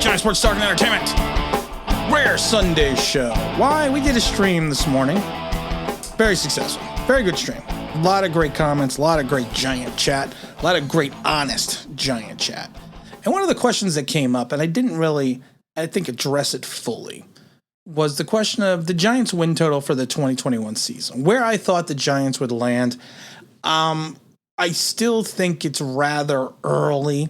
Giant Sports Talk and Entertainment. Rare Sunday show. Why? We did a stream this morning. Very successful. Very good stream. A lot of great comments, a lot of great Giant chat, a lot of great honest Giant chat. And one of the questions that came up, and I didn't really, I think, address it fully, was the question of the Giants' win total for the 2021 season. Where I thought the Giants would land. I still think it's rather early.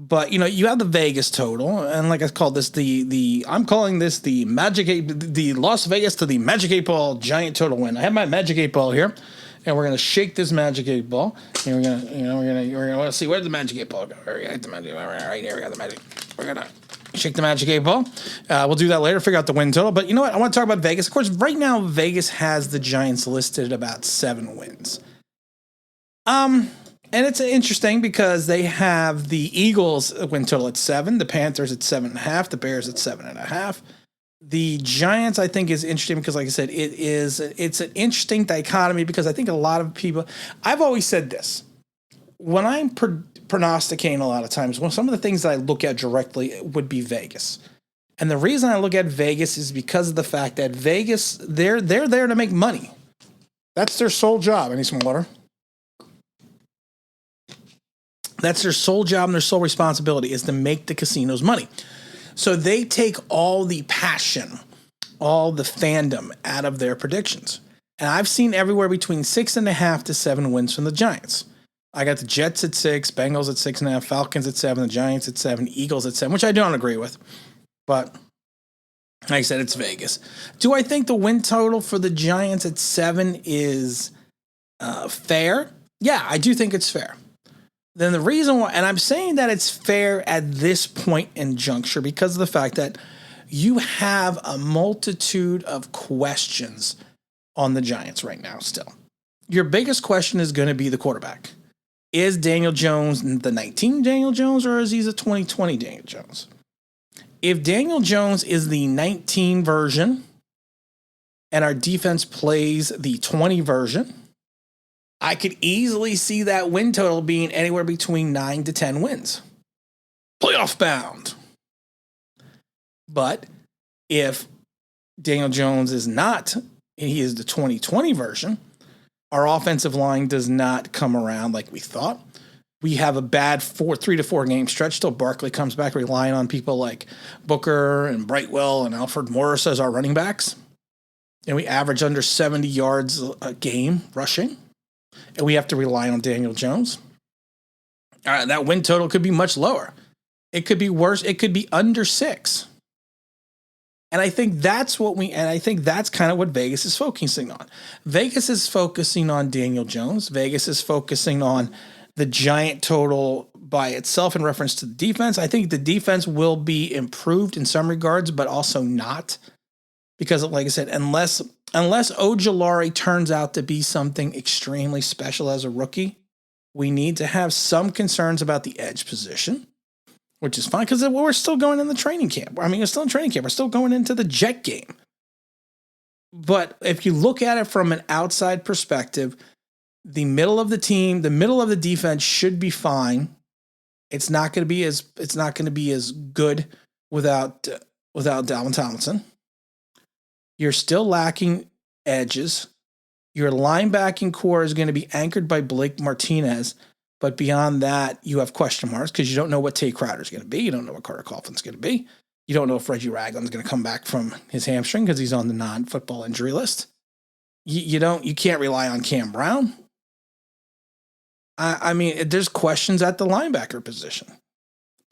But, you know, you have the Vegas total, and like I call this I'm calling this the Las Vegas to the Magic 8 Ball Giant total win. I have my Magic 8 Ball here, and we're going to shake this Magic 8 Ball, and we're going to want to see where the Magic 8 Ball go. Right, the Magic, right here, we got the Magic. We're going to shake the Magic 8 Ball. We'll do that later, figure out the win total. But you know what? I want to talk about Vegas. Of course, right now, Vegas has the Giants listed at about 7 wins. And it's interesting because they have the Eagles win total at 7, the Panthers at 7.5, the Bears at 7.5. The Giants, I think, is interesting because, like I said, it's an interesting dichotomy because I think a lot of people. I've always said this when I'm prognosticating a lot of times. Well, some of the things that I look at directly would be Vegas, and the reason I look at Vegas is because of the fact that Vegas they're there to make money. That's their sole job. I need some water. That's their sole job and their sole responsibility is to make the casinos money. So they take all the passion, all the fandom out of their predictions. And I've seen everywhere between 6.5 to 7 wins from the Giants. I got the Jets at 6, Bengals at 6.5, Falcons at 7, the Giants at 7, Eagles at 7, which I don't agree with. But like I said, it's Vegas. Do I think the win total for the Giants at 7 is fair? Yeah, I do think it's fair. Then the reason why, and I'm saying that it's fair at this point in juncture because of the fact that you have a multitude of questions on the Giants right now still. Your biggest question is going to be the quarterback. Is Daniel Jones the 19 Daniel Jones or is he the 2020 Daniel Jones? If Daniel Jones is the 19 version and our defense plays the 20 version, I could easily see that win total being anywhere between 9 to 10 wins. Playoff bound. But if Daniel Jones is not, he is the 2020 version, our offensive line does not come around like we thought. We have a bad 3 to 4 game stretch till Barkley comes back, relying on people like Booker and Brightwell and Alfred Morris as our running backs. And we average under 70 yards a game rushing. And we have to rely on Daniel Jones. That win total could be much lower. It could be worse. It could be under 6. And I think that's kind of what Vegas is focusing on. Vegas is focusing on Daniel Jones. Vegas is focusing on the Giant total by itself in reference to the defense. I think the defense will be improved in some regards, but also not. Because, like I said, unless Ojulari turns out to be something extremely special as a rookie, we need to have some concerns about the edge position, which is fine because we're still going in the training camp. I mean, we're still in training camp. We're still going into the Jet game. But if you look at it from an outside perspective, the middle of the team, the middle of the defense should be fine. It's not going to be as good without Dalvin Tomlinson. You're still lacking edges. Your linebacking core is going to be anchored by Blake Martinez. But beyond that, you have question marks because you don't know what Tay Crowder's going to be. You don't know what Carter Coughlin's going to be. You don't know if Reggie Ragland's going to come back from his hamstring because he's on the non-football injury list. You can't rely on Cam Brown. I mean, there's questions at the linebacker position.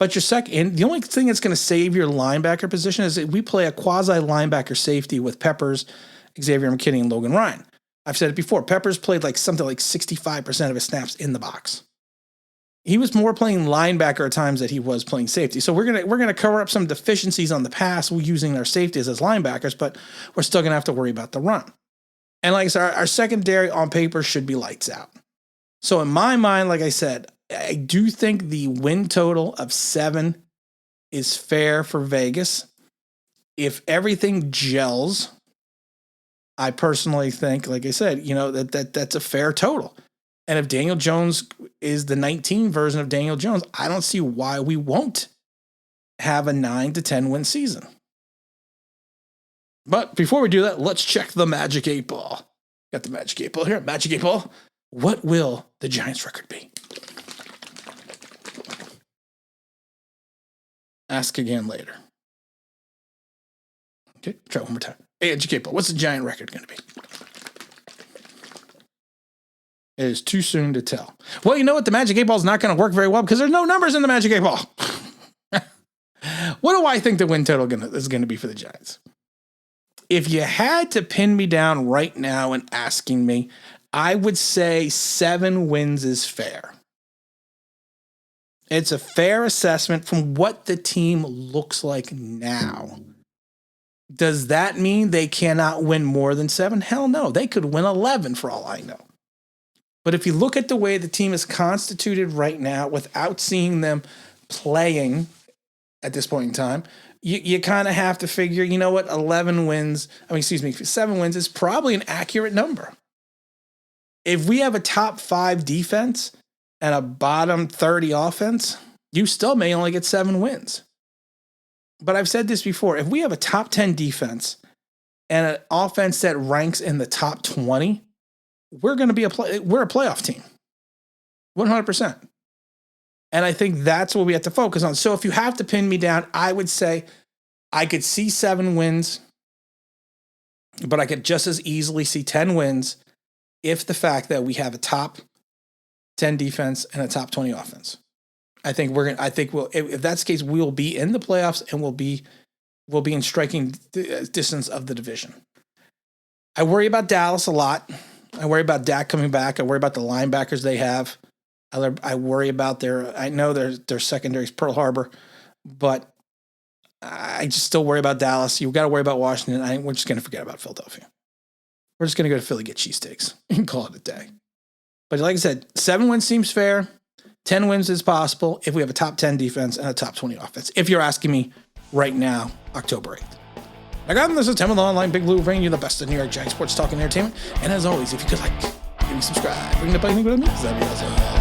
But the only thing that's going to save your linebacker position is that we play a quasi-linebacker safety with Peppers, Xavier McKinney, and Logan Ryan. I've said it before. Peppers played something like 65% of his snaps in the box. He was more playing linebacker at times than he was playing safety. So we're gonna cover up some deficiencies on the pass using our safeties as linebackers, but we're still gonna have to worry about the run. And like I said, our secondary on paper should be lights out. So in my mind, like I said, I do think the win total of 7 is fair for Vegas. If everything gels, I personally think, like I said, that's a fair total. And if Daniel Jones is the 19 version of Daniel Jones, I don't see why we won't have a 9 to 10 win season. But before we do that, let's check the Magic 8 Ball. Got the Magic 8 Ball here. Magic 8 Ball. What will the Giants record be? Ask again later. Okay, try one more time. Hey, Magic 8 Ball, what's the Giant record going to be? It is too soon to tell. Well, you know what? The Magic 8 Ball is not going to work very well because there's no numbers in the Magic 8 Ball. What do I think the win total is going to be for the Giants? If you had to pin me down right now and asking me, I would say 7 wins is fair. It's a fair assessment from what the team looks like now. Does that mean they cannot win more than 7? Hell no. They could win 11 for all I know. But if you look at the way the team is constituted right now without seeing them playing at this point in time, you kind of have to figure, you know what, 7 wins is probably an accurate number. If we have a top 5 defense and a bottom 30 offense, you still may only get 7 wins. But I've said this before, if we have a top 10 defense and an offense that ranks in the top 20, we're going to be we're a playoff team. 100%. And I think that's what we have to focus on. So if you have to pin me down, I would say I could see 7 wins, but I could just as easily see 10 wins if the fact that we have a top 10 defense and a top 20 offense. I think if that's the case, we'll be in the playoffs and we'll be in striking distance of the division. I worry about Dallas a lot. I worry about Dak coming back. I worry about the linebackers they have. I worry about their secondary is Pearl Harbor, but I just still worry about Dallas. You've got to worry about Washington. We're just going to forget about Philadelphia. We're just going to go to Philly, get cheesesteaks, and call it a day. But like I said, 7 wins seems fair. 10 wins is possible if we have a top 10 defense and a top 20 offense. If you're asking me right now, October 8th. I got this is Tim with the Online Big Blue, bringing you the best of New York Giants sports talk and entertainment. And as always, if you could give me subscribe, ring the bell, that'd be awesome.